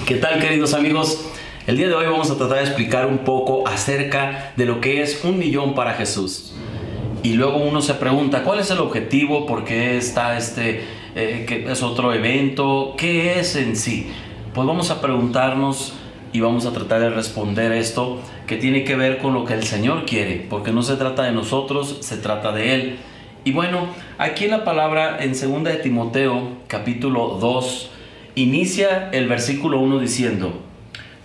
¿Qué tal, queridos amigos? El día de hoy vamos a tratar de explicar un poco acerca de lo que es 1 millón para Jesús. Y luego uno se pregunta, ¿cuál es el objetivo? ¿Por qué está que es otro evento? ¿Qué es en sí? Pues vamos a preguntarnos y vamos a tratar de responder esto que tiene que ver con lo que el Señor quiere, porque no se trata de nosotros, se trata de Él. Y bueno, aquí en la palabra en 2 de Timoteo, capítulo 2, inicia el versículo 1 diciendo: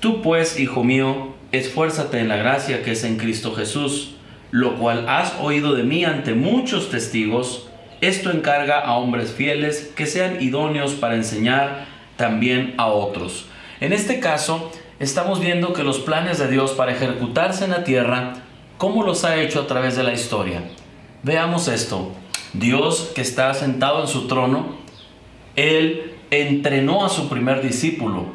Tú pues, hijo mío, esfuérzate en la gracia que es en Cristo Jesús, lo cual has oído de mí ante muchos testigos. Esto encarga a hombres fieles que sean idóneos para enseñar también a otros. En este caso, estamos viendo que los planes de Dios para ejecutarse en la tierra, ¿cómo los ha hecho a través de la historia? Veamos esto. Dios, que está sentado en su trono, Él entrenó a su primer discípulo,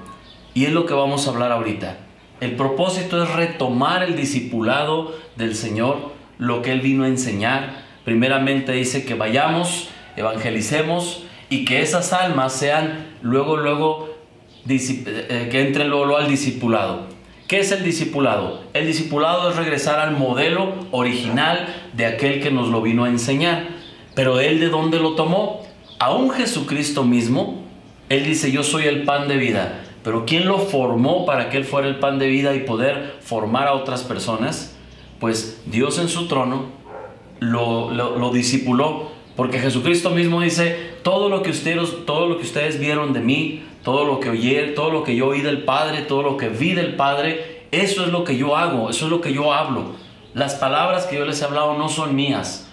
y es lo que vamos a hablar ahorita. El propósito es retomar el discipulado del Señor, lo que Él vino a enseñar. Primeramente dice que vayamos, evangelicemos, y que esas almas sean que entren luego al discipulado. ¿Qué es el discipulado? El discipulado es regresar al modelo original de aquel que nos lo vino a enseñar. Pero Él, ¿de dónde lo tomó? Aún Jesucristo mismo, Él dice: yo soy el pan de vida. Pero ¿quién lo formó para que Él fuera el pan de vida y poder formar a otras personas? Pues Dios en su trono lo discipuló, porque Jesucristo mismo dice: todo lo que ustedes vieron de mí, todo lo que oyeron, todo lo que yo oí del Padre, todo lo que vi del Padre, eso es lo que yo hago, eso es lo que yo hablo. Las palabras que yo les he hablado no son mías.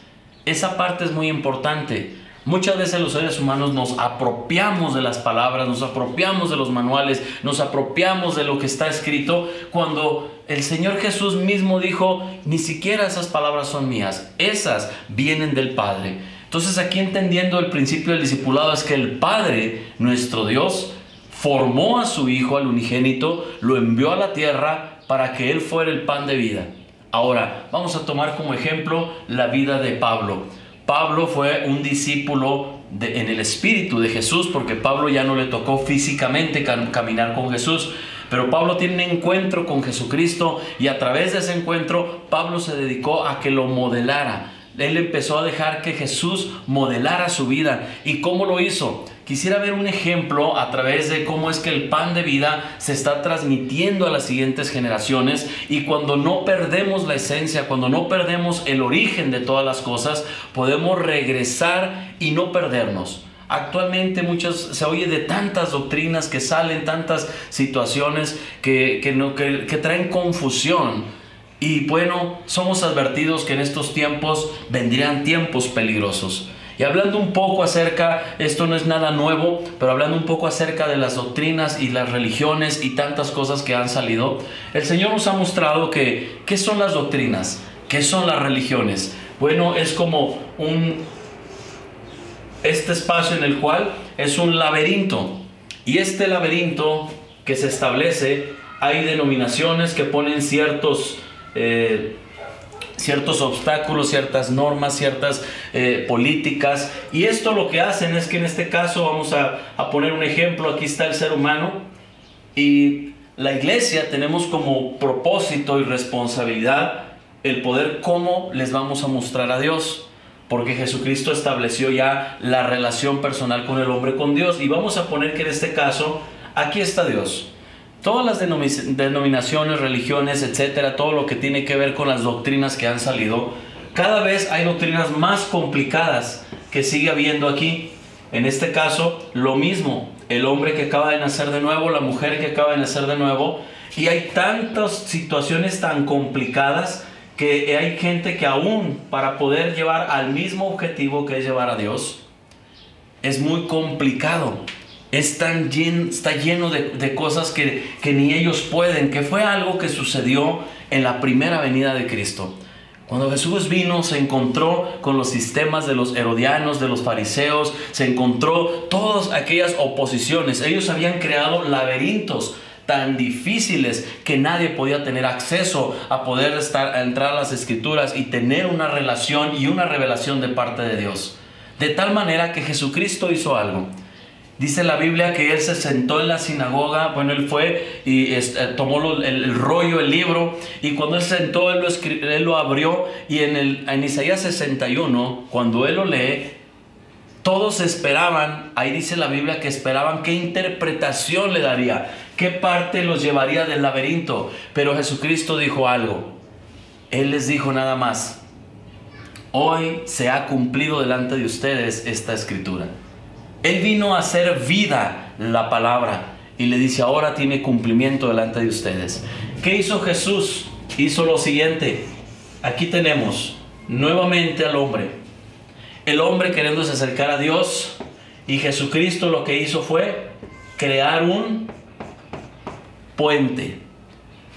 Esa parte es muy importante. Muchas veces los seres humanos nos apropiamos de las palabras, nos apropiamos de los manuales, nos apropiamos de lo que está escrito, cuando el Señor Jesús mismo dijo: ni siquiera esas palabras son mías, esas vienen del Padre. Entonces, aquí, entendiendo el principio del discipulado, es que el Padre, nuestro Dios, formó a su Hijo, al unigénito, lo envió a la tierra para que Él fuera el pan de vida. Ahora, vamos a tomar como ejemplo la vida de Pablo. Pablo fue un discípulo en el espíritu de Jesús, porque Pablo ya no le tocó físicamente caminar con Jesús, pero Pablo tiene un encuentro con Jesucristo, y a través de ese encuentro Pablo se dedicó a que lo modelara. Él empezó a dejar que Jesús modelara su vida. ¿Y cómo lo hizo? Quisiera ver un ejemplo a través de cómo es que el pan de vida se está transmitiendo a las siguientes generaciones, y cuando no perdemos la esencia, cuando no perdemos el origen de todas las cosas, podemos regresar y no perdernos. Actualmente se oye de tantas doctrinas que salen, tantas situaciones que traen confusión. Y bueno, somos advertidos que en estos tiempos vendrían tiempos peligrosos. Y hablando un poco acerca, esto no es nada nuevo, pero hablando un poco acerca de las doctrinas y las religiones y tantas cosas que han salido, el Señor nos ha mostrado ¿qué son las doctrinas? ¿Qué son las religiones? Bueno, es como este espacio en el cual es un laberinto. Y este laberinto que se establece, hay denominaciones que ponen ciertos obstáculos, ciertas normas, ciertas políticas, y esto lo que hacen es que en este caso vamos a poner un ejemplo. Aquí está el ser humano, y la iglesia tenemos como propósito y responsabilidad el poder cómo les vamos a mostrar a Dios, porque Jesucristo estableció ya la relación personal con el hombre, con Dios, y vamos a poner que en este caso aquí está Dios. Todas las denominaciones, religiones, etcétera, todo lo que tiene que ver con las doctrinas que han salido, cada vez hay doctrinas más complicadas que sigue habiendo aquí. En este caso, lo mismo, el hombre que acaba de nacer de nuevo, la mujer que acaba de nacer de nuevo, y hay tantas situaciones tan complicadas que hay gente que aún para poder llevar al mismo objetivo, que es llevar a Dios, es muy complicado. Está lleno de cosas que ni ellos pueden, que fue algo que sucedió en la primera venida de Cristo. Cuando Jesús vino, se encontró con los sistemas de los herodianos, de los fariseos, se encontró todas aquellas oposiciones. Ellos habían creado laberintos tan difíciles que nadie podía tener acceso a poder entrar a las escrituras y tener una relación y una revelación de parte de Dios. De tal manera que Jesucristo hizo algo. Dice la Biblia que él se sentó en la sinagoga. Bueno, él fue y tomó el rollo, el libro, y cuando él se sentó, él lo abrió, y en Isaías 61, cuando él lo lee, todos esperaban, ahí dice la Biblia que esperaban qué interpretación le daría, qué parte los llevaría del laberinto. Pero Jesucristo dijo algo. Él les dijo nada más: hoy se ha cumplido delante de ustedes esta escritura. Él vino a hacer vida la palabra, y le dice: ahora tiene cumplimiento delante de ustedes. ¿Qué hizo Jesús? Hizo lo siguiente. Aquí tenemos nuevamente al hombre. El hombre queriéndose acercar a Dios, y Jesucristo lo que hizo fue crear un puente.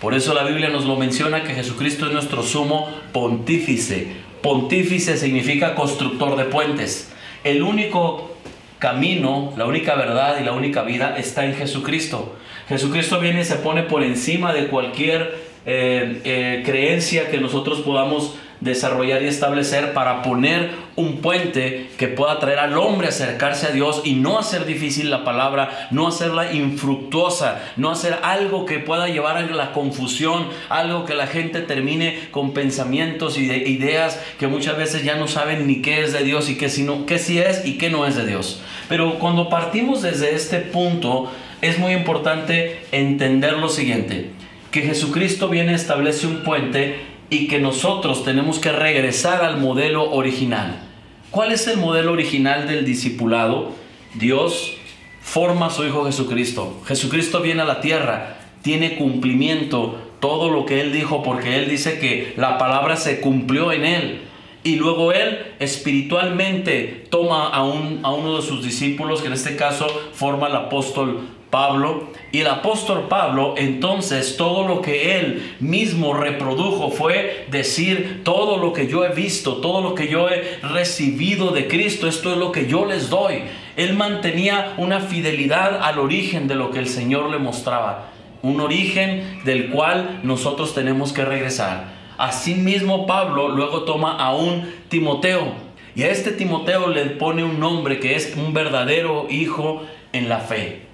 Por eso la Biblia nos lo menciona, que Jesucristo es nuestro sumo pontífice. Pontífice significa constructor de puentes. El único camino, la única verdad y la única vida está en Jesucristo. Jesucristo viene y se pone por encima de cualquier creencia que nosotros podamos desarrollar y establecer, para poner un puente que pueda traer al hombre a acercarse a Dios y no hacer difícil la palabra, no hacerla infructuosa, no hacer algo que pueda llevar a la confusión, algo que la gente termine con pensamientos y ideas que muchas veces ya no saben ni qué es de Dios y qué sí es y qué no es de Dios. Pero cuando partimos desde este punto, es muy importante entender lo siguiente: que Jesucristo viene, establece un puente, y que nosotros tenemos que regresar al modelo original. ¿Cuál es el modelo original del discipulado? Dios forma a su Hijo Jesucristo. Jesucristo viene a la tierra, tiene cumplimiento todo lo que Él dijo, porque Él dice que la palabra se cumplió en Él. Y luego Él espiritualmente toma a uno de sus discípulos, que en este caso forma el apóstol Pablo. Y el apóstol Pablo, entonces, todo lo que él mismo reprodujo fue decir: todo lo que yo he visto, todo lo que yo he recibido de Cristo, esto es lo que yo les doy. Él mantenía una fidelidad al origen de lo que el Señor le mostraba, un origen del cual nosotros tenemos que regresar. Asimismo, Pablo luego toma a un Timoteo, y a este Timoteo le pone un nombre que es un verdadero hijo en la fe.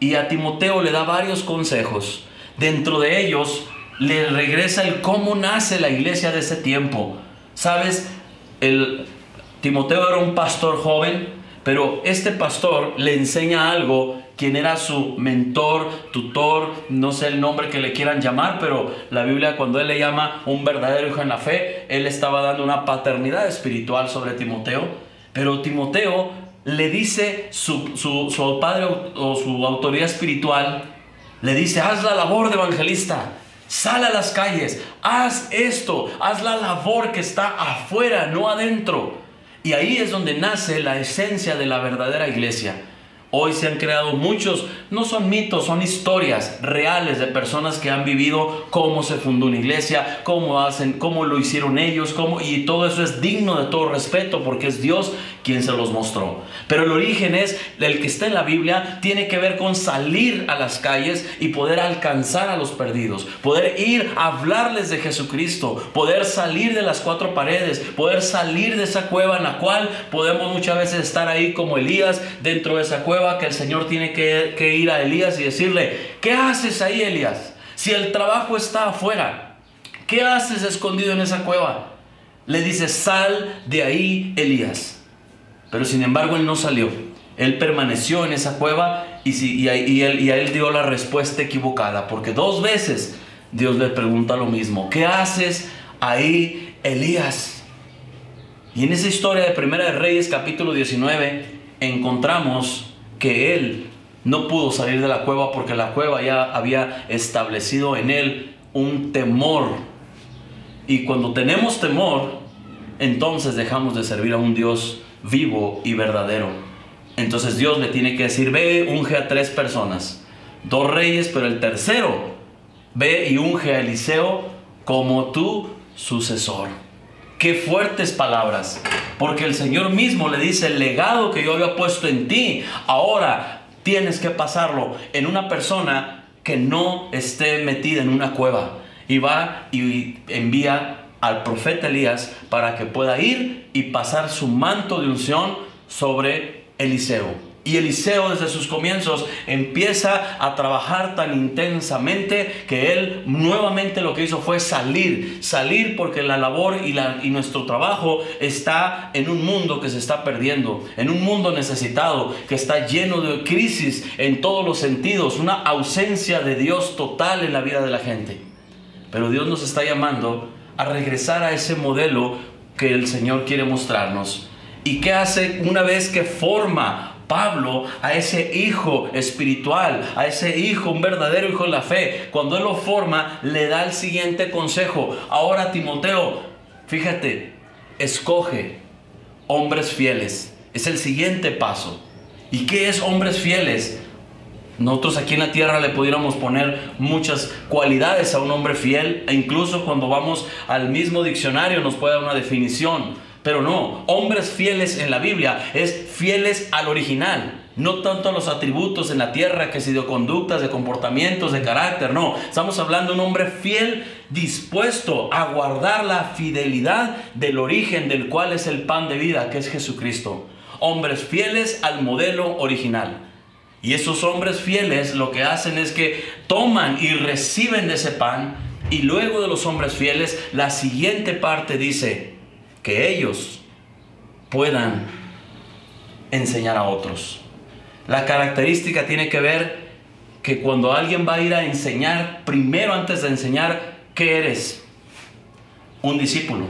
Y a Timoteo le da varios consejos. Dentro de ellos le regresa el cómo nace la iglesia de ese tiempo. ¿Sabes? Timoteo era un pastor joven, pero este pastor le enseña algo. Quien era su mentor, tutor, no sé el nombre que le quieran llamar, pero la Biblia, cuando él le llama un verdadero hijo en la fe, él estaba dando una paternidad espiritual sobre Timoteo. Pero Timoteo le dice su padre o su autoridad espiritual, le dice: haz la labor de evangelista, sal a las calles, haz esto, haz la labor que está afuera, no adentro. Y ahí es donde nace la esencia de la verdadera iglesia. Hoy se han creado muchos, no son mitos, son historias reales de personas que han vivido cómo se fundó una iglesia, cómo lo hicieron ellos, y todo eso es digno de todo respeto, porque es Dios quien se los mostró. Pero el origen es el que está en la Biblia, tiene que ver con salir a las calles y poder alcanzar a los perdidos, poder ir a hablarles de Jesucristo, poder salir de las cuatro paredes, poder salir de esa cueva en la cual podemos muchas veces estar ahí como Elías dentro de esa cueva, que el Señor tiene que ir a Elías y decirle: ¿qué haces ahí, Elías? Si el trabajo está afuera, ¿qué haces escondido en esa cueva? Le dice: sal de ahí, Elías. Pero sin embargo él no salió. Él permaneció en esa cueva y a él dio la respuesta equivocada, porque 2 veces Dios le pregunta lo mismo: ¿qué haces ahí, Elías? Y en esa historia de Primera de Reyes, capítulo 19, encontramos que él no pudo salir de la cueva, porque la cueva ya había establecido en él un temor. Y cuando tenemos temor, entonces dejamos de servir a un Dios vivo y verdadero. Entonces Dios le tiene que decir: ve, unge a 3 personas, 2 reyes, pero el tercero, ve y unge a Eliseo como tu sucesor. Qué fuertes palabras, porque el Señor mismo le dice: el legado que yo había puesto en ti, ahora tienes que pasarlo en una persona que no esté metida en una cueva. Y va y envía al profeta Elías para que pueda ir y pasar su manto de unción sobre Eliseo. Y Eliseo desde sus comienzos empieza a trabajar tan intensamente que él nuevamente lo que hizo fue salir porque la labor y nuestro trabajo está en un mundo que se está perdiendo, en un mundo necesitado, que está lleno de crisis en todos los sentidos, una ausencia de Dios total en la vida de la gente. Pero Dios nos está llamando a regresar a ese modelo que el Señor quiere mostrarnos. ¿Y qué hace una vez que forma Pablo a ese hijo espiritual, a ese hijo, un verdadero hijo de la fe? Cuando él lo forma, le da el siguiente consejo. Ahora, Timoteo, fíjate, escoge hombres fieles. Es el siguiente paso. ¿Y qué es hombres fieles? Nosotros aquí en la tierra le pudiéramos poner muchas cualidades a un hombre fiel, e incluso cuando vamos al mismo diccionario nos puede dar una definición. Pero no, hombres fieles en la Biblia es fieles al original, no tanto a los atributos en la tierra, que si de conductas, de comportamientos, de carácter, no. Estamos hablando de un hombre fiel, dispuesto a guardar la fidelidad del origen del cual es el pan de vida, que es Jesucristo. Hombres fieles al modelo original. Y esos hombres fieles lo que hacen es que toman y reciben de ese pan, y luego de los hombres fieles, la siguiente parte dice que ellos puedan enseñar a otros. La característica tiene que ver que cuando alguien va a ir a enseñar, primero antes de enseñar, ¿qué eres? Un discípulo.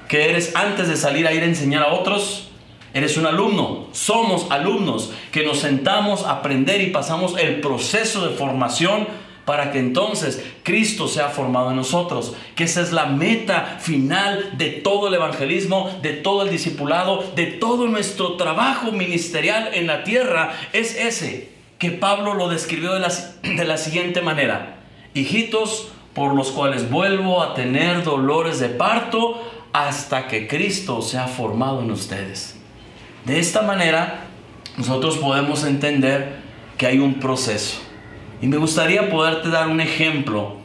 ¿Qué eres antes de salir a ir a enseñar a otros? Eres un alumno. Somos alumnos que nos sentamos a aprender y pasamos el proceso de formación para que entonces Cristo sea formado en nosotros. Que esa es la meta final de todo el evangelismo, de todo el discipulado, de todo nuestro trabajo ministerial en la tierra. Es ese, que Pablo lo describió de la siguiente manera: hijitos, por los cuales vuelvo a tener dolores de parto hasta que Cristo sea formado en ustedes. De esta manera nosotros podemos entender que hay un proceso. Y me gustaría poderte dar un ejemplo,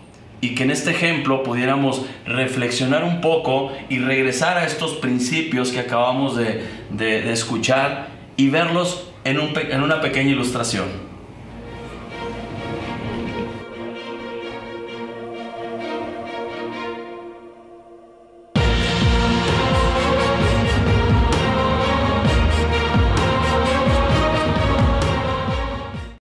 y que en este ejemplo pudiéramos reflexionar un poco y regresar a estos principios que acabamos de escuchar y verlos en una pequeña ilustración.